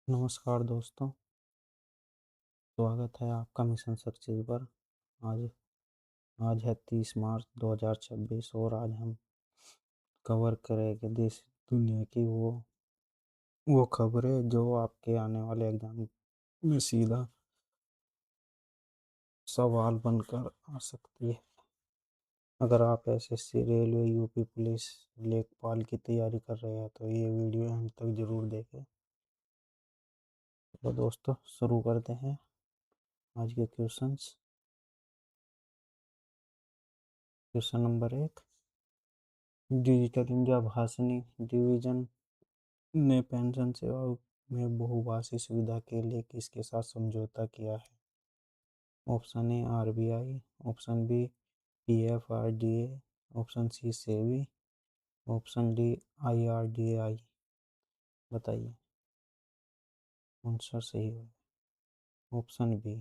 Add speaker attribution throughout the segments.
Speaker 1: नमस्कार दोस्तों, स्वागत है आपका मिशन सक्सेस पर। आज आज है 30 मार्च 2026 और आज हम कवर करेंगे देश दुनिया की वो खबरें जो आपके आने वाले एग्जाम में सीधा सवाल बनकर आ सकती है। अगर आप एसएससी, रेलवे, यूपी पुलिस, लेखपाल की तैयारी कर रहे हैं तो ये वीडियो अंत तक जरूर देखें। तो दोस्तों शुरू करते हैं आज के questions. Question number 1, digital India Bhashini division ने पेंशन सेवाओं में बहुभाषी सुविधा के लिए किसके साथ समझौता किया है? Option A RBI, option B PFRDA, option C SEBI, option D IRDI. बताइए आंसर सही है ऑप्शन बी।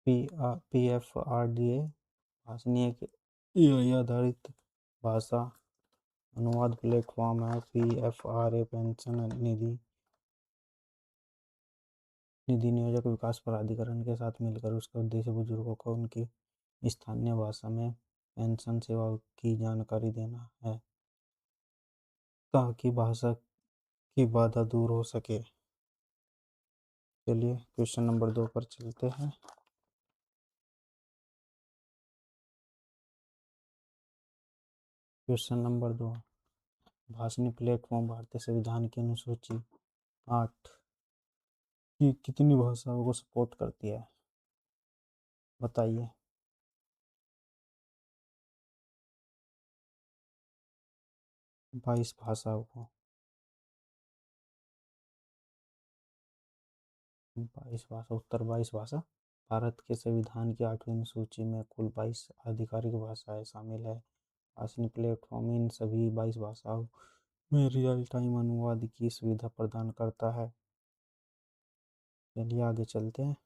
Speaker 1: पीएफआरडीए भाषणी एक एआई आधारित भाषा अनुवाद प्लेटफॉर्म है। पीएफआरए पेंशन निधि नियोजक विकास प्राधिकरण के साथ मिलकर उसका उद्देश्य बुजुर्गों को उनकी स्थानीय भाषा में पेंशन सेवाओं की जानकारी देना है ताकि भाषा की बाधा दूर हो सके। चलिए क्वेश्चन नंबर 2 पर चलते हैं। क्वेश्चन नंबर 2, भाषणी प्लेटफॉर्म भारतीय संविधान की अनुसूची 8 की कितनी भाषाओं को सपोर्ट करती है? बताइए। 22 भाषाओं को। 22 भाषा, उत्तर 22 भाषा। भारत के संविधान की 8वीं अनुसूची में कुल 22 आधिकारिक भाषाएं शामिल है। भाषणी प्लेटफॉर्म इन सभी 22 भाषाओं में रियल टाइम अनुवाद की सुविधा प्रदान करता है। चलिए आगे चलते हैं।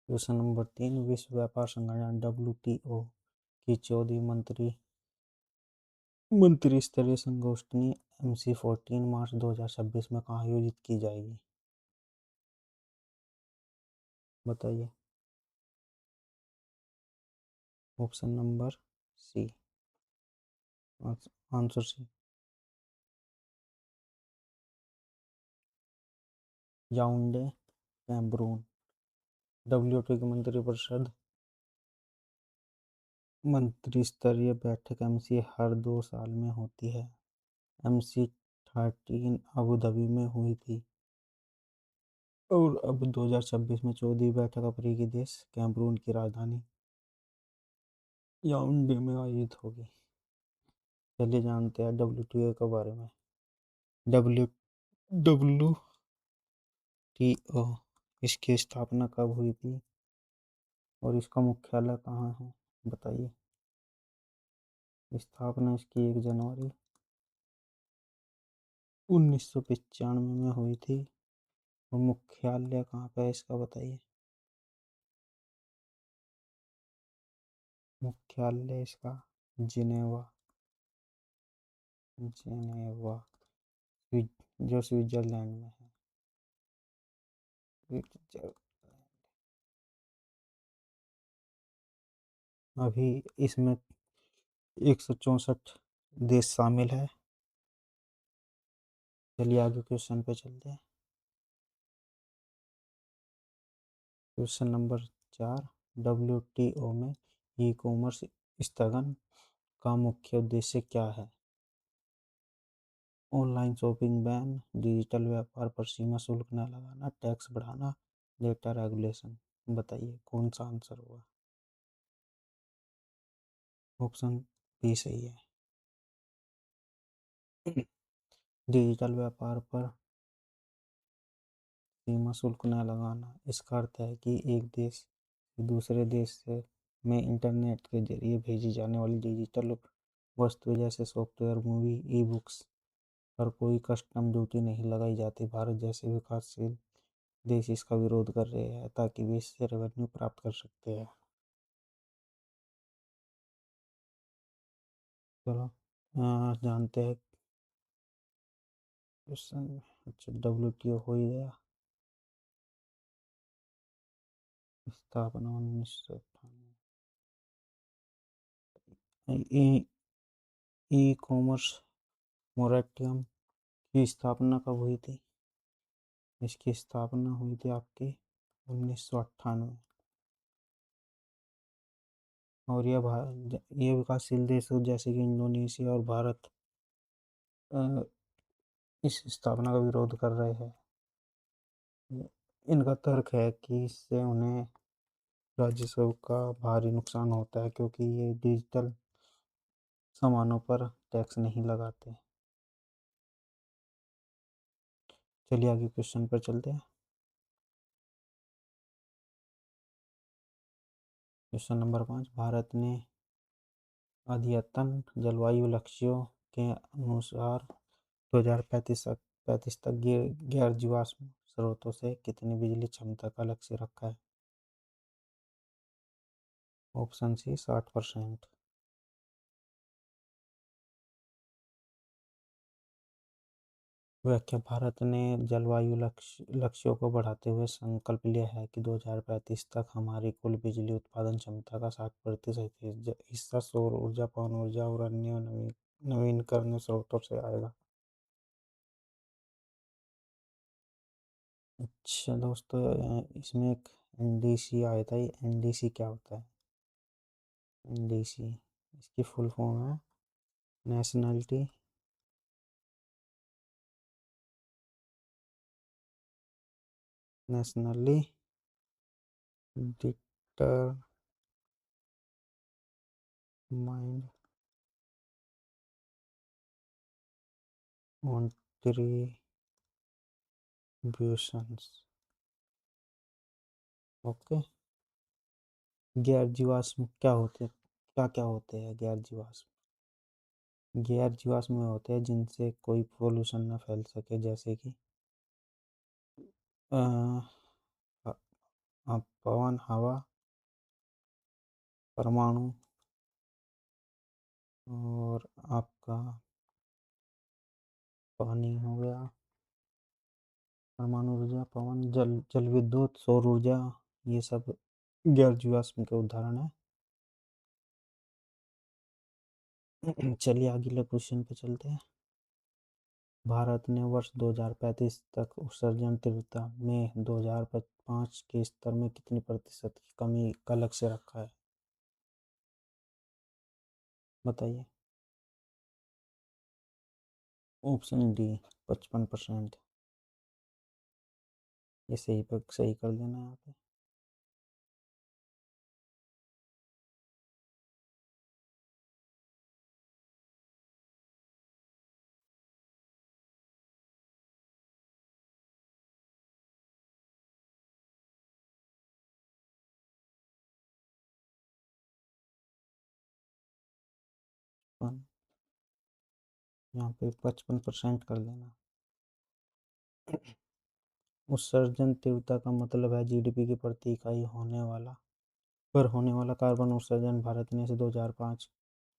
Speaker 1: क्वेश्चन नंबर 3, विश्व व्यापार संगठन WTO की 14वीं मंत्री स्तरीय संगोष्ठी MC14 मार्च 2026 में कहाँ आयोजित की जाएगी? बताइए। Option number C, answer C, Yaounde, Cameroon. WTO की मंत्रिपरिषद मंत्री स्तरीय बैठक MC हर 2 साल में होती है। MC13 अबू धाबी में हुई थी और अब 2026 में 14वीं बैठक अफ्रीकी देश कैमरून की राजधानी याओंडे में आयोजित होगी। चलिए जानते हैं WTO के बारे में। डब्ल्यू WTO इसकी स्थापना कब हुई थी और इसका मुख्यालय कहाँ है? बताइए। स्थापना इसकी 1 जनवरी 1995 में हुई थी और मुख्यालय कहाँ पे है इसका बताइए। मुख्यालय इसका जिनेवा, जिनेवा जो स्विट्जरलैंड में है। स्विट्जरलैंड। अभी इसमें 164 देश शामिल है। चलिए आगे क्वेश्चन पे चलते हैं। क्वेश्चन नंबर 4, WTO में ई कॉमर्स स्थगन का मुख्य उद्देश्य क्या है? ऑनलाइन शॉपिंग बैन, डिजिटल व्यापार पर सीमा शुल्क न लगाना, टैक्स बढ़ाना, डेटा रेगुलेशन। बताइए कौन सा आंसर होगा? ऑप्शन बी सही है। डिजिटल व्यापार पर सीमा शुल्क न लगाना, इसका अर्थ है कि एक देश से दूसरे देश से में इंटरनेट के जरिए भेजी जाने वाली डिजिटल वस्तु जैसे सॉफ्टवेयर, मूवी, ई बुक्स पर कोई कस्टम ड्यूटी नहीं लगाई जाती। भारत जैसे विकासशील देश इसका विरोध कर रहे हैं ताकि वे इससे रेवेन्यू प्राप्त कर सकते हैं। चलो जानते हैं क्वेश्चन। अच्छा, WTO हो ही गया। स्थापना 1998। ई कॉमर्स मोरेटोरियम की स्थापना कब हुई थी? इसकी स्थापना हुई थी आपकी 1998। और ये विकासशील देश जैसे कि इंडोनेशिया और भारत अ, इस स्थापना का विरोध कर रहे हैं। इनका तर्क है कि इससे उन्हें राजस्व का भारी नुकसान होता है, क्योंकि ये डिजिटल सामानों पर टैक्स नहीं लगाते। चलिए आगे क्वेश्चन पर चलते हैं। Question number 5। भारत ने अद्यतन जलवायु लक्ष्यों के अनुसार 2035 तक गैर जीवाश्म स्रोतों से कितनी बिजली क्षमता का लक्ष्य रखा है? Option C 60%। व्याख्या। भारत ने जलवायु लक्ष्यों को बढ़ाते हुए संकल्प लिया है कि 2035 तक हमारी कुल बिजली उत्पादन क्षमता का 60% हिस्सा सौर ऊर्जा, पवन ऊर्जा और अन्य नवीनकरणीय स्रोतों से आएगा। अच्छा दोस्तों, इसमें एक NDC आया था। ये NDC क्या होता है? NDC इसकी फुल फॉर्म है nationality nationally determined contributions. Okay. गैर जीवाश्म क्या क्या होते हैं गैर जीवाश्म? गैर जीवाश्म में होते हैं जिनसे कोई पोल्यूशन ना फैल सके, जैसे कि अ, अ- पवन, हवा, परमाणु, और आपका पानी हो गया, परमाणु ऊर्जा, पवन, जल विद्युत, सौर ऊर्जा, ये सब गैर जीवाश्म के उदाहरण है। चलिए अगले क्वेश्चन पे चलते हैं। भारत ने वर्ष 2035 तक उत्सर्जन तीव्रता में 2005 के स्तर में कितनी प्रतिशत की कमी का लक्ष्य रखा है? बताइए। Option D 55%। ये सही कर देना यहाँ पे। यहाँ पे 55% कर देना। उत्सर्जन तीव्रता का मतलब है GDP की प्रति इकाई होने वाला कार्बन उत्सर्जन। भारत ने इसे 2005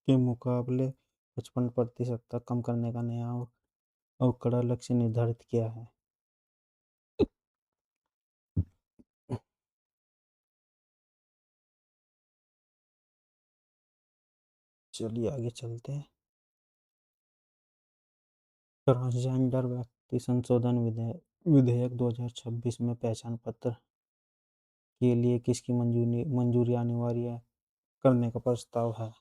Speaker 1: के मुकाबले 55% तक कम करने का नया और कड़ा लक्ष्य निर्धारित किया है। चलिए आगे चलते हैं। ट्रांसजेंडर व्यक्ति संशोधन विधेयक 2026 में पहचान पत्र के लिए किसकी मंजूरी अनिवार्य करने का प्रस्ताव है?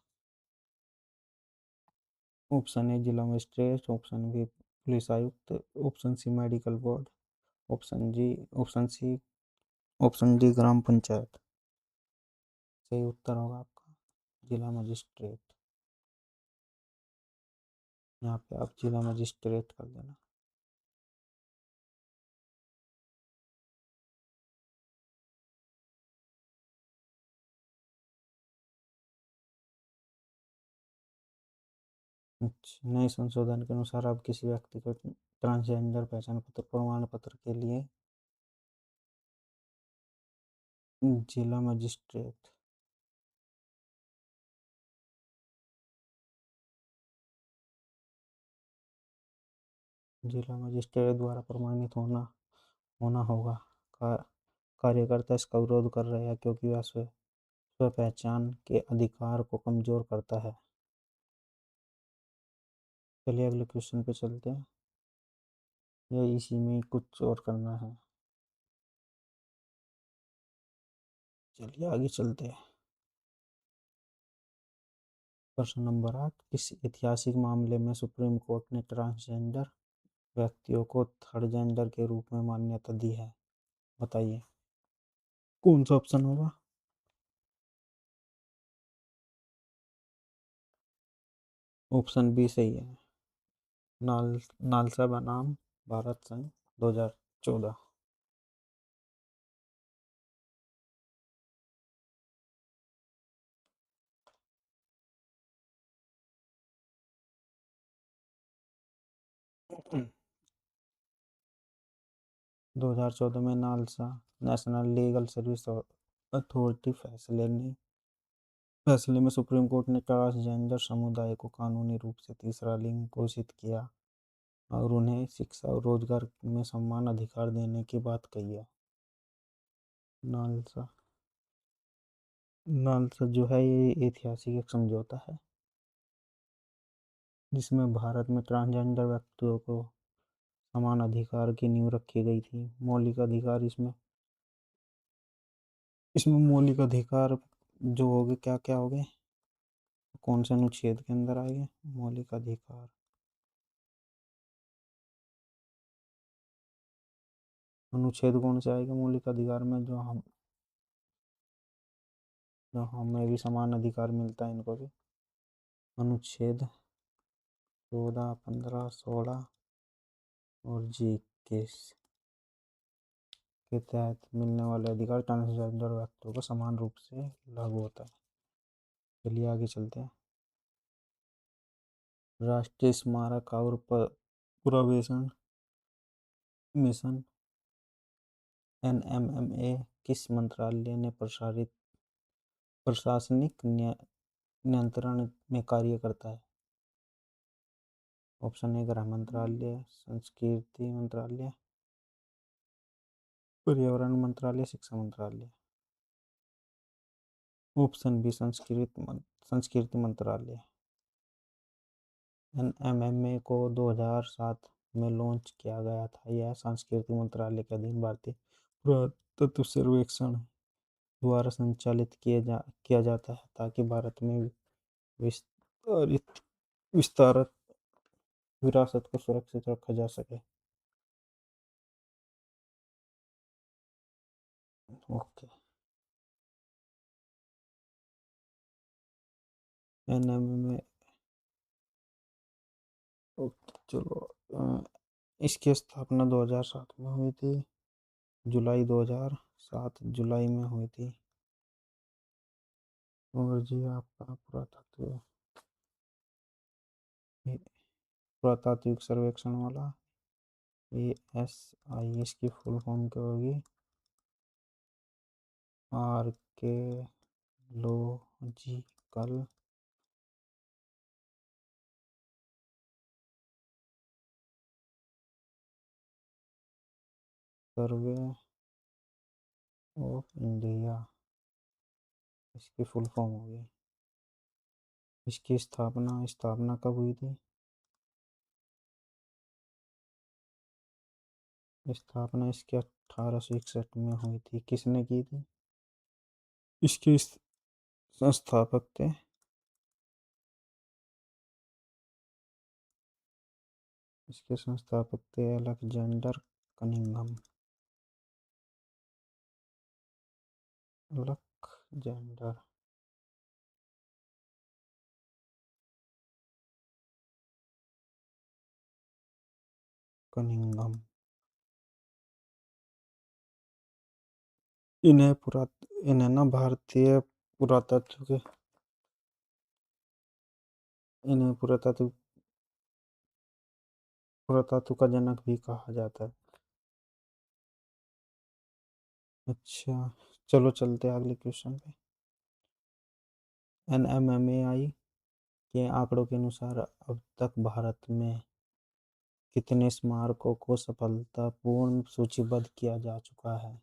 Speaker 1: ऑप्शन ए जिला मजिस्ट्रेट, ऑप्शन बी पुलिस आयुक्त, option C medical board, option C option D ग्राम पंचायत। सही उत्तर होगा आपका जिला मजिस्ट्रेट। यहाँ पे आप जिला मजिस्ट्रेट कर देना। अच्छा, नए संशोधन के अनुसार अब किसी व्यक्ति को ट्रांसजेंडर पहचान पत्र प्रमाण पत्र के लिए जिला मजिस्ट्रेट जिला मजिस्ट्रेट द्वारा प्रमाणित होना होना होगा। का, कार्यकर्ता इसका विरोध कर रहे हैं क्योंकि वह स्व पहचान के अधिकार को कमजोर करता है। चलिए अगले क्वेश्चन पे चलते हैं, या इसी में कुछ और करना है। चलिए आगे चलते हैं। प्रश्न नंबर 8, किस ऐतिहासिक मामले में सुप्रीम कोर्ट ने ट्रांसजेंडर व्यक्तियों को थर्ड जेंडर के रूप में मान्यता दी है? बताइए कौन सा ऑप्शन होगा। ऑप्शन बी सही है। नालसा बनाम भारत संघ 2014। 2014 में NALSA national legal service authority फैसले में सुप्रीम कोर्ट ने ट्रांसजेंडर समुदाय को कानूनी रूप से तीसरा लिंग घोषित किया और उन्हें शिक्षा और रोजगार में समान अधिकार देने की बात कही है। नालसा नालसा जो है ये ऐतिहासिक एक समझौता है जिसमें भारत में ट्रांसजेंडर व्यक्तियों को समान अधिकार की नींव रखी गई थी। मौलिक अधिकार इसमें इसमें मौलिक अधिकार जो हो गए, क्या क्या हो गए, कौन से अनुच्छेद के अंदर आएंगे मौलिक अधिकार? अनुच्छेद कौन से आएगा मौलिक अधिकार में, जो हमें भी समान अधिकार मिलता है इनको भी? अनुच्छेद 14, 15, 16 और जी 21 के तहत मिलने वाले अधिकार ट्रांसजेंडर व्यक्तियों को समान रूप से लागू होता है। चलिए आगे चलते हैं। राष्ट्रीय स्मारक और पुनर्वासन मिशन NMMA किस मंत्रालय ने प्रशासनिक नियंत्रण में कार्य करता है? ऑप्शन ए गृह मंत्रालय, संस्कृति मंत्रालय, पर्यावरण मंत्रालय, शिक्षा मंत्रालय। ऑप्शन बी संस्कृति मंत्रालय। NMMA को 2007 में लॉन्च किया गया था। यह संस्कृति मंत्रालय के अधीन भारतीय पुरातत्व सर्वेक्षण द्वारा संचालित किया जाता है ताकि भारत में विस्तारित विस्तारत विरासत को सुरक्षित रखा जा सके। ओके। NMMA, ओके चलो। इसकी स्थापना 2007 में हुई थी, जुलाई 2007 जुलाई में हुई थी। और जी आपका पुरातात्विक सर्वेक्षण वाला ASI, इसकी फुल फॉर्म क्या होगी? आर्केलॉजिकल सर्वे ऑफ इंडिया, इसकी फुल फॉर्म होगी। इसकी स्थापना स्थापना कब हुई थी? स्थापना इसकी 1861 में हुई थी। किसने की थी? इसके संस्थापक थे इसके संस्थापक थे अलेक्जेंडर कनिंघम। Alexander Cunningham. इन्हें ना भारतीय पुरातत्व के इन्हें पुरातत्व का जनक भी कहा जाता है। अच्छा चलो चलते हैं अगले क्वेश्चन पे। NMMAI के आंकड़ों के अनुसार अब तक भारत में कितने स्मारकों को सफलतापूर्ण सूचीबद्ध किया जा चुका है?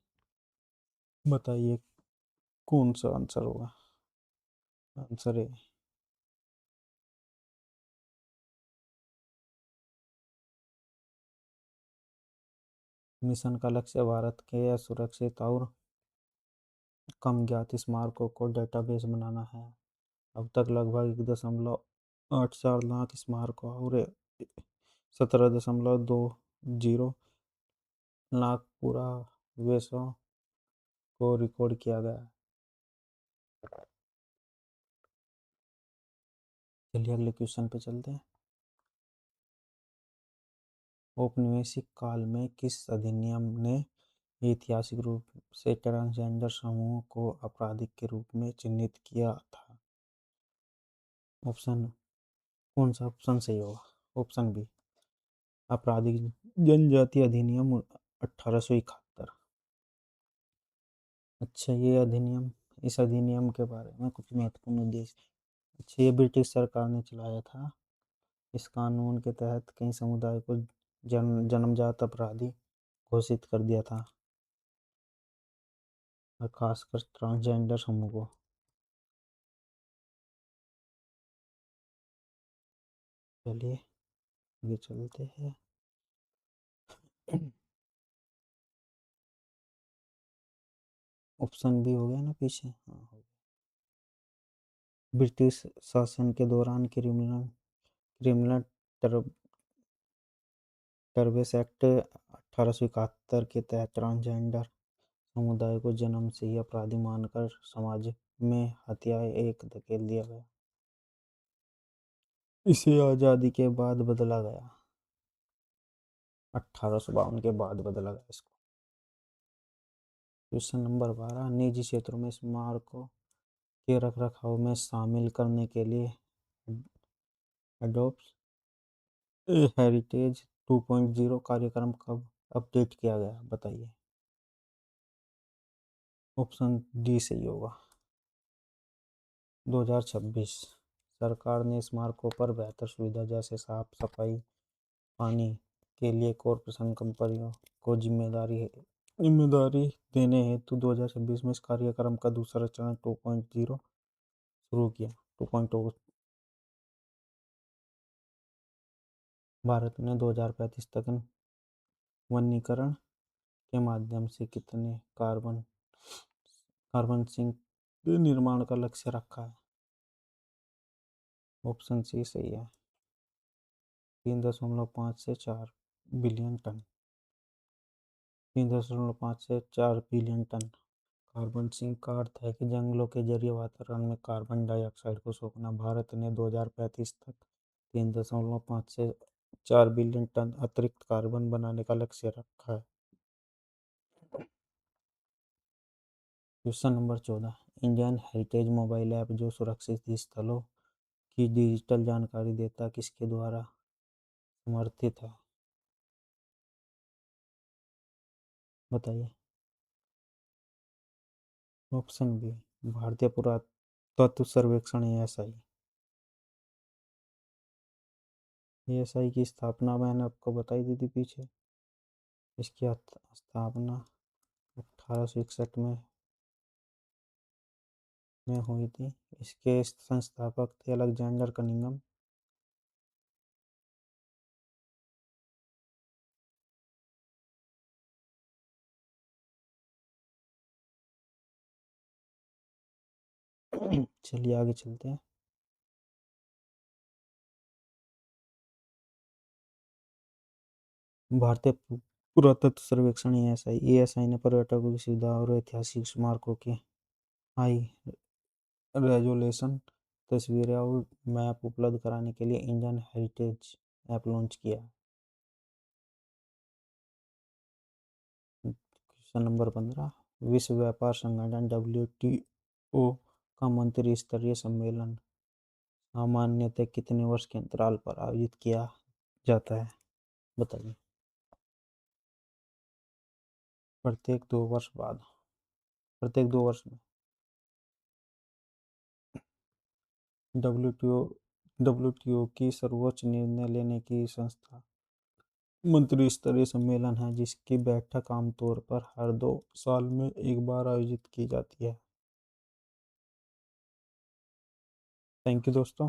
Speaker 1: बताइए कौन सा आंसर होगा? आंसर है मिशन का लक्ष्य भारत के सुरक्षित और कम ज्ञात स्मारकों को डेटाबेस बनाना है। अब तक लगभग 1.84 लाख स्मारकों और 17.20 लाख पुरावेशों को रिकॉर्ड किया गया है। चलिए अगले क्वेश्चन पे चलते हैं। औपनिवेशिक काल में किस अधिनियम ने ऐतिहासिक रूप से ट्रांसजेंडर समूह को आपराधिक के रूप में चिन्हित किया था? ऑप्शन कौन सा ऑप्शन सही होगा? ऑप्शन बी, आपराधिक जनजाति अधिनियम 1871। अच्छा, ये अधिनियम, इस अधिनियम के बारे में कुछ महत्वपूर्ण उद्देश्य। अच्छा, ये ब्रिटिश सरकार ने चलाया था। इस कानून के तहत कई समुदाय को जन्मजात अपराधी घोषित कर दिया था, और खासकर ट्रांसजेंडर समूह को। चलिए आगे चलते हैं। ऑप्शन भी हो गया ना पीछे? हाँ, हो गया। ब्रिटिश शासन के दौरान क्रिमिनल क्रिमिनल सर्विस एक्ट 1871 के तहत ट्रांसजेंडर समुदाय को जन्म से ही अपराधी मानकर समाज में हत्याएं एक धकेल दिया गया। इसे आज़ादी के बाद बदला गया, 1852 के बाद बदला गया इसको। क्वेश्चन नंबर 12, निजी क्षेत्रों में स्मारकों के रखरखाव में शामिल करने के लिए एडोप्ट हेरिटेज 2.0 कार्यक्रम कब अपडेट किया गया? बताइए। ऑप्शन डी सही होगा, 2026। सरकार ने स्मारकों पर बेहतर सुविधा जैसे साफ सफाई, पानी के लिए कॉरपोरेशन कंपनियों को जिम्मेदारी देने हेतु 2026 में इस कार्यक्रम का दूसरा चरण 2.0 शुरू किया। 2.0। भारत ने 2035 तक वनीकरण के माध्यम से कितने कार्बन सिंक के निर्माण का लक्ष्य रखा है? ऑप्शन सी सही है, 3.5 से 4 बिलियन टन। 3.5 से 4 बिलियन टन। कार्बन सिंक का अर्थ है कि जंगलों के जरिए वातावरण में कार्बन डाइऑक्साइड को सोखना। भारत ने 2035 तक 3.5 से 4 बिलियन टन अतिरिक्त कार्बन बनाने का लक्ष्य रखा है। Question number 14, Indian heritage mobile app जो सुरक्षित स्थलों की डिजिटल जानकारी देता किसके द्वारा समर्थित है? बताइए। ऑप्शन बी, भारतीय पुरातत्व सर्वेक्षण ASI। ASI की स्थापना मैंने आपको बताई दी थी पीछे। इसकी स्थापना 1861 में हुई थी। इसके संस्थापक थे अलेक्जेंडर कनिंघम। चलिए आगे चलते हैं। भारतीय पुरातत्व सर्वेक्षण ASI ने पर्यटकों की सुविधा और ऐतिहासिक स्मारकों की हाई रेजोल्यूशन तस्वीरें और मैप उपलब्ध कराने के लिए इंडियन हेरिटेज ऐप लॉन्च किया। क्वेश्चन नंबर 15, विश्व व्यापार संगठन WTO का मंत्री स्तरीय सम्मेलन सामान्यतः कितने वर्ष के अंतराल पर आयोजित किया जाता है? बताइए। प्रत्येक 2 वर्ष में। WTO WTO की सर्वोच्च निर्णय लेने की संस्था। मंत्री स्तरीय सम्मेलन है जिसकी बैठक आमतौर पर हर 2 साल में एक बार आयोजित की जाती है। थैंक यू दोस्तों।